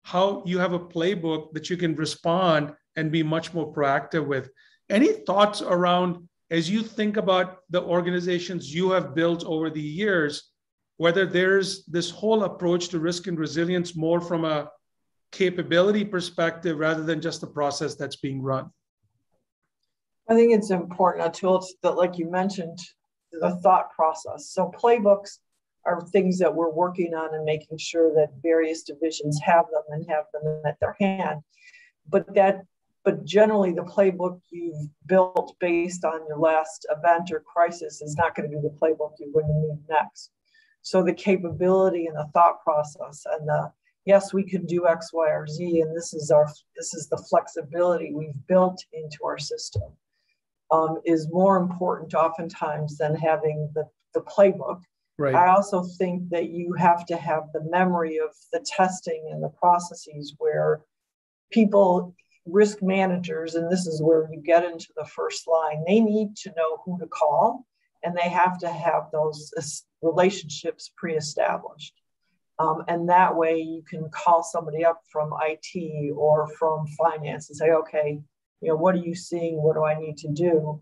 how you have a playbook that you can respond and be much more proactive with. Any thoughts around, as you think about the organizations you have built over the years, whether there's this whole approach to risk and resilience more from a capability perspective rather than just the process that's being run? I think it's important, Atul, that, like you mentioned, the thought process. So playbooks are things that we're working on and making sure that various divisions have them and have them at their hand. But generally the playbook you've built based on your last event or crisis is not going to be the playbook you're going to need next. So the capability and the thought process and yes, we can do X, Y, or Z, and this is the flexibility we've built into our system, is more important oftentimes than having the playbook. Right. I also think that you have to have the memory of the testing and the processes where people, risk managers, and this is where you get into the first line, they need to know who to call, and they have to have those relationships pre-established. And that way you can call somebody up from IT or from finance and say, okay, what are you seeing? What do I need to do?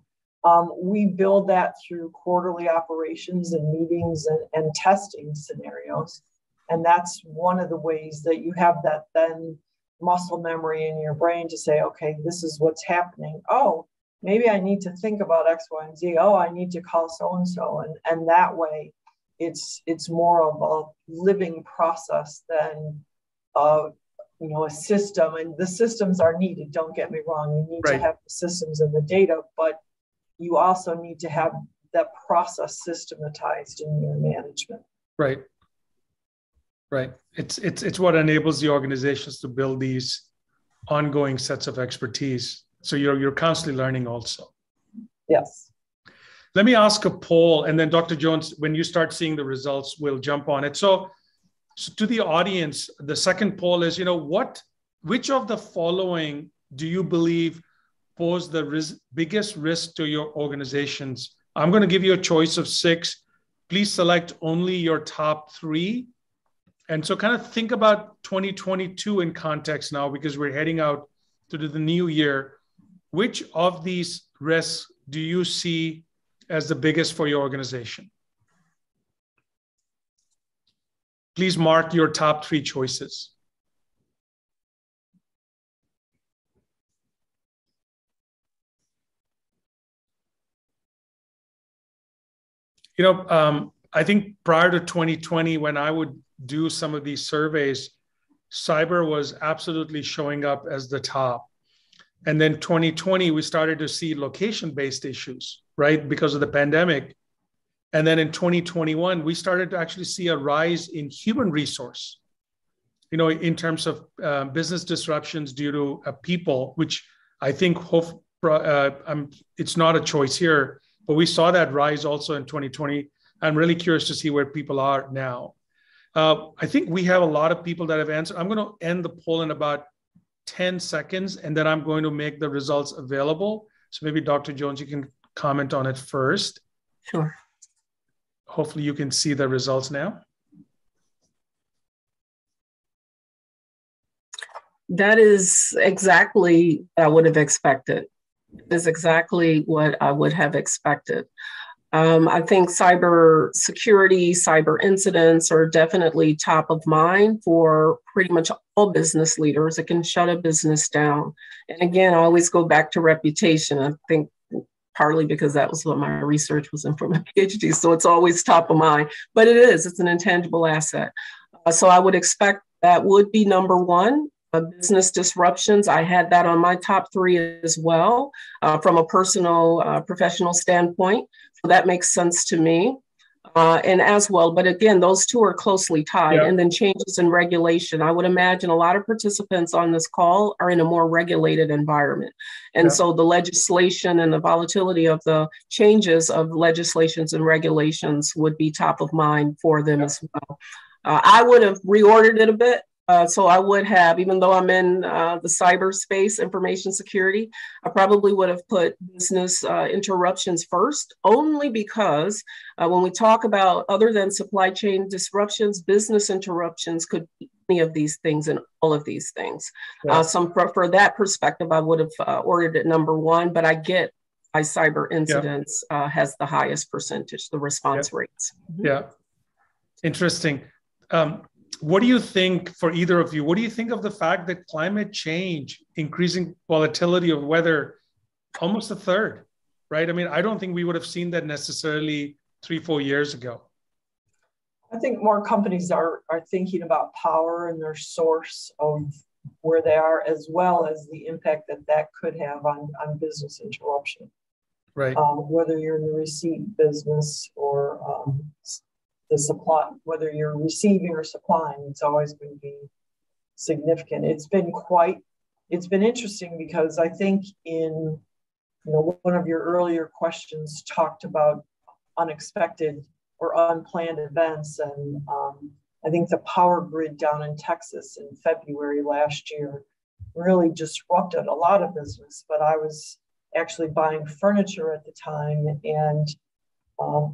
We build that through quarterly operations and meetings and testing scenarios. And that's one of the ways that you have that then muscle memory in your brain to say, okay, this is what's happening. Oh, maybe I need to think about X, Y, and Z. Oh, I need to call so-and-so. And that way it's more of a living process than a system. And the systems are needed, don't get me wrong. You need to have the systems and the data, but you also need to have that process systematized in your management. Right. It's what enables the organizations to build these ongoing sets of expertise. So you're constantly learning also. Yes. Let me ask a poll, and then Dr. Jones, when you start seeing the results, we'll jump on it. So So to the audience, the second poll is, which of the following do you believe pose the biggest risk to your organizations? I'm going to give you a choice of 6. Please select only your top 3. And so kind of think about 2022 in context now, because we're heading out to the new year. Which of these risks do you see as the biggest for your organization? Please mark your top 3 choices. I think prior to 2020, when I would do some of these surveys, cyber was absolutely showing up as the top. And then 2020, we started to see location-based issues, right, because of the pandemic. And then in 2021, we started to actually see a rise in human resource, in terms of business disruptions due to people, which I think it's not a choice here, but we saw that rise also in 2020. I'm really curious to see where people are now. I think we have a lot of people that have answered. I'm going to end the poll in about 10 seconds, and then I'm going to make the results available. So maybe Dr. Jones, you can comment on it first. Sure. Hopefully you can see the results now. That is exactly what I would have expected. Is exactly what I would have expected. I think cyber security, cyber incidents are definitely top of mind for pretty much all business leaders. It can shut a business down. And again, I always go back to reputation. I think partly because that was what my research was in for my PhD. So it's always top of mind, but it's an intangible asset. So I would expect that would be number 1. Business disruptions, I had that on my top 3 as well, from a personal, professional standpoint. So that makes sense to me. And as well, but again, those 2 are closely tied. Yeah. And then changes in regulation. I would imagine a lot of participants on this call are in a more regulated environment. And so the legislation and the volatility of the changes of legislations and regulations would be top of mind for them as well. I would have reordered it a bit. So I would have, even though I'm in the cyberspace, information security, I probably would have put business interruptions first, only because when we talk about other than supply chain disruptions, business interruptions could be any of these things and all of these things. Yeah. For that perspective, I would have ordered it number 1, but I get why cyber incidents has the highest percentage, the response rates. Mm-hmm. Yeah, interesting. What do you think, for either of you, what do you think of the fact that climate change, increasing volatility of weather, almost a third, right? I mean, I don't think we would have seen that necessarily 3-4 years ago. I think more companies are thinking about power and their source of where they are, as well as the impact that could have on business interruption. Right. Whether you're in the receipt business or the supply, whether you're receiving or supplying, it's always going to be significant. It's been interesting because I think in one of your earlier questions talked about unexpected or unplanned events, and I think the power grid down in Texas in February last year really disrupted a lot of business. But I was actually buying furniture at the time, and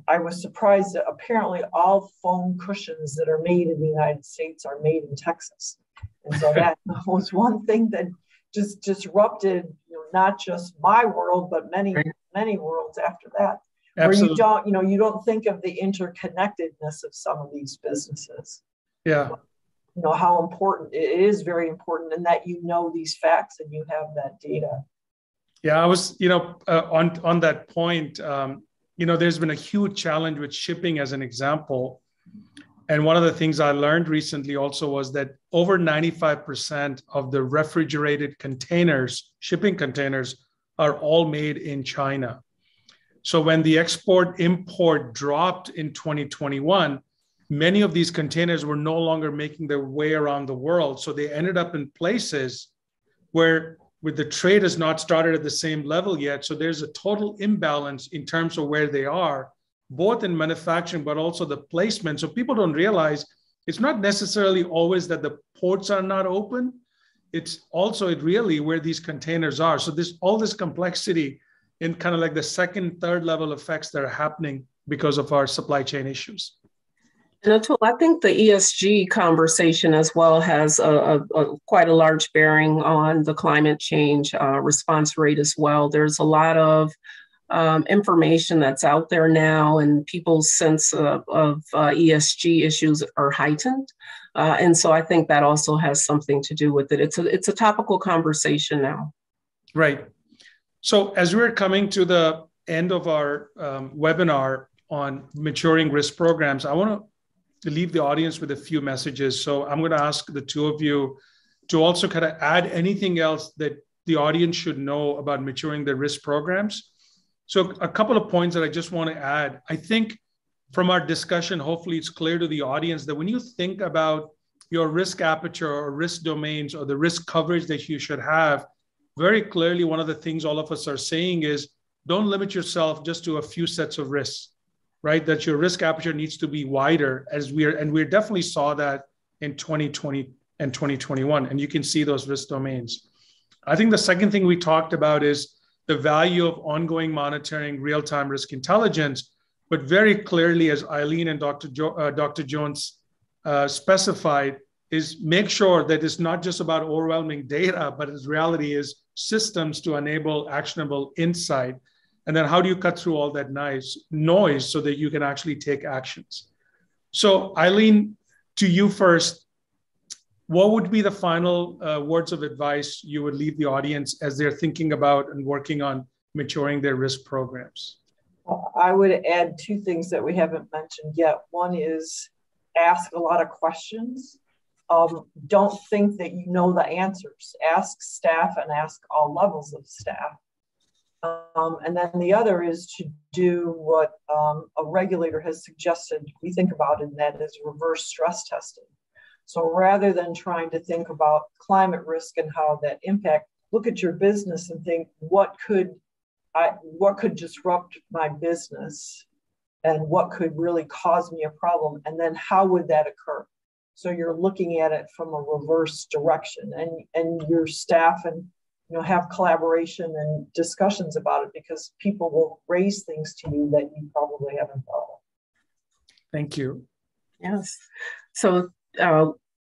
I was surprised that apparently all foam cushions that are made in the United States are made in Texas. And so that was one thing that just disrupted, not just my world, but many worlds after that. Absolutely. Where you don't think of the interconnectedness of some of these businesses. Yeah. How important it is, very important, and that these facts and you have that data. Yeah, I was, on that point, there's been a huge challenge with shipping as an example. And one of the things I learned recently also was that over 95% of the refrigerated containers, shipping containers, are all made in China. So when the export-import dropped in 2021, many of these containers were no longer making their way around the world. So they ended up in places where the trade has not started at the same level yet. So there's a total imbalance in terms of where they are, both in manufacturing, but also the placement. So people don't realize it's not necessarily always that the ports are not open. It's also really where these containers are. So there's all this complexity in kind of like the second, third level effects that are happening because of our supply chain issues. And Atul, I think the ESG conversation as well has quite a large bearing on the climate change response rate as well. There's a lot of information that's out there now, and people's sense of ESG issues are heightened. And so I think that also has something to do with it. It's a topical conversation now. Right. So as we're coming to the end of our webinar on maturing risk programs, I want to leave the audience with a few messages. So I'm going to ask the two of you to also kind of add anything else that the audience should know about maturing their risk programs. So a couple of points that I just want to add. I think from our discussion, hopefully it's clear to the audience that when you think about your risk aperture or risk domains or the risk coverage that you should have, very clearly one of the things all of us are saying is don't limit yourself just to a few sets of risks, right? That your risk aperture needs to be wider, and we definitely saw that in 2020 and 2021, and you can see those risk domains. I think the second thing we talked about is the value of ongoing monitoring, real-time risk intelligence, but very clearly, as Eileen and Dr. Jones specified, is make sure that it's not just about overwhelming data, but its reality is systems to enable actionable insight. And then how do you cut through all that noise so that you can actually take actions? So Eileen, to you first, what would be the final words of advice you would leave the audience as they're thinking about and working on maturing their risk programs? I would add two things that we haven't mentioned yet. One is ask a lot of questions. Don't think that you know the answers. Ask staff and ask all levels of staff. And then the other is to do what a regulator has suggested we think about, and that is reverse stress testing. So rather than trying to think about climate risk and how that impact, look at your business and think, what could disrupt my business and what could really cause me a problem? And then how would that occur? So you're looking at it from a reverse direction, and your staff and have collaboration and discussions about it, because people will raise things to you that you probably haven't thought of. Thank you. Yes. So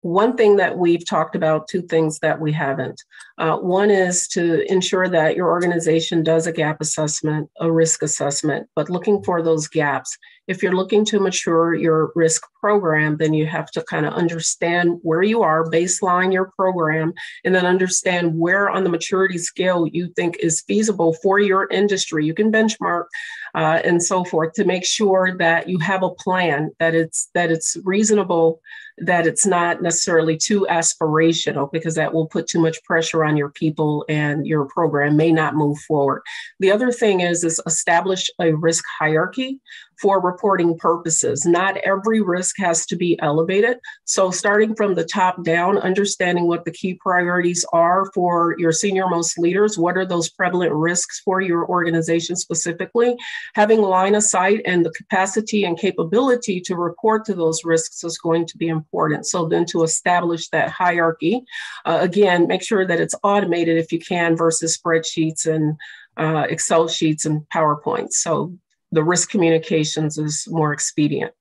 one thing that we've talked about, two things that we haven't. One is to ensure that your organization does a gap assessment, a risk assessment, but looking for those gaps. If you're looking to mature your risk program, then you have to kind of understand where you are, baseline your program, and then understand where on the maturity scale you think is feasible for your industry. You can benchmark and so forth to make sure that you have a plan, that it's reasonable, that it's not necessarily too aspirational, because that will put too much pressure on your people and your program may not move forward. The other thing is establish a risk hierarchy for reporting purposes. Not every risk has to be elevated. So starting from the top down, understanding what the key priorities are for your senior-most leaders, what are those prevalent risks for your organization specifically, having line of sight and the capacity and capability to report to those risks is going to be important. So then to establish that hierarchy, again, make sure that it's automated if you can versus spreadsheets and Excel sheets and PowerPoints. So the risk communications is more expedient.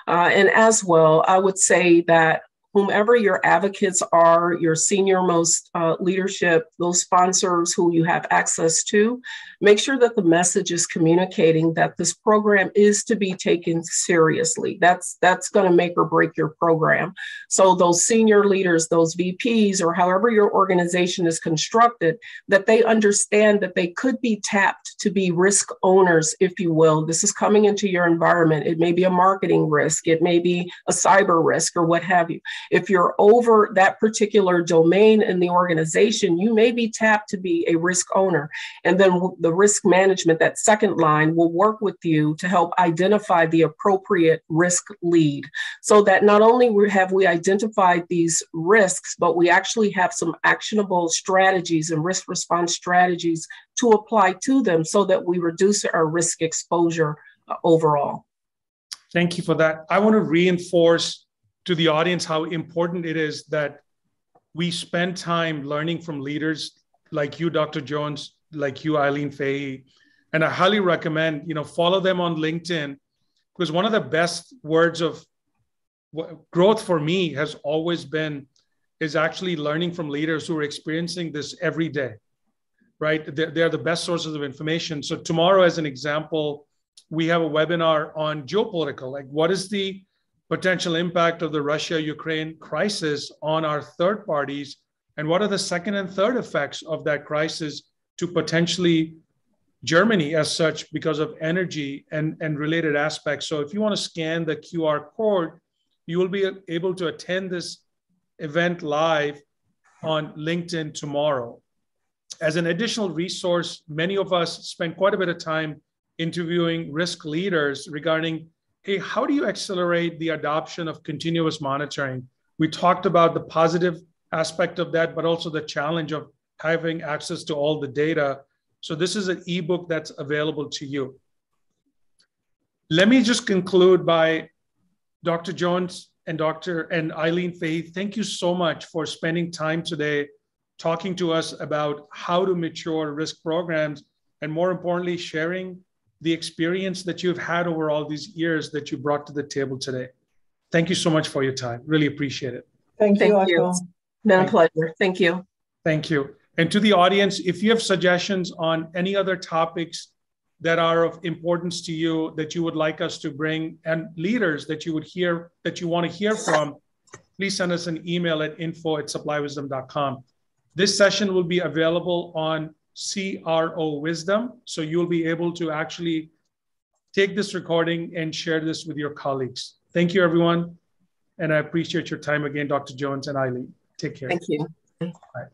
And as well, I would say that whomever your advocates are, your senior-most leadership, those sponsors who you have access to, make sure that the message is communicating that this program is to be taken seriously. That's going to make or break your program. So those senior leaders, those VPs, or however your organization is constructed, that they understand that they could be tapped to be risk owners, if you will. This is coming into your environment. It may be a marketing risk. It may be a cyber risk or what have you. If you're over that particular domain in the organization, you may be tapped to be a risk owner. And then the risk management, that second line, will work with you to help identify the appropriate risk lead, so that not only have we identified these risks, but we actually have some actionable strategies and risk response strategies to apply to them so that we reduce our risk exposure overall. Thank you for that. I want to reinforce to the audience how important it is that we spend time learning from leaders like you, Dr. Jones, like you, Eileen Fahey. And I highly recommend, follow them on LinkedIn, because one of the best words of growth for me has always been is actually learning from leaders who are experiencing this every day, right? They're the best sources of information. So tomorrow, as an example, we have a webinar on geopolitical, like what is the potential impact of the Russia-Ukraine crisis on our third parties, and what are the second and third effects of that crisis to potentially Germany as such because of energy and related aspects. So if you want to scan the QR code, you will be able to attend this event live on LinkedIn tomorrow. As an additional resource, many of us spend quite a bit of time interviewing risk leaders regarding, hey, how do you accelerate the adoption of continuous monitoring? We talked about the positive aspect of that, but also the challenge of having access to all the data. So this is an ebook that's available to you. Let me just conclude by Dr. Jones and Eileen Fahey, thank you so much for spending time today talking to us about how to mature risk programs, and more importantly, sharing the experience that you've had over all these years that you brought to the table today. Thank you so much for your time. Really appreciate it. Thank you. It's been a pleasure. Thank you. Thank you. And to the audience, if you have suggestions on any other topics that are of importance to you that you would like us to bring, and leaders that you want to hear from, please send us an email at info@supplywisdom.com. This session will be available on CRO Wisdom, so you'll be able to actually take this recording and share this with your colleagues. Thank you, everyone. And I appreciate your time again, Dr. Jones and Eileen. Take care. Thank you. All right.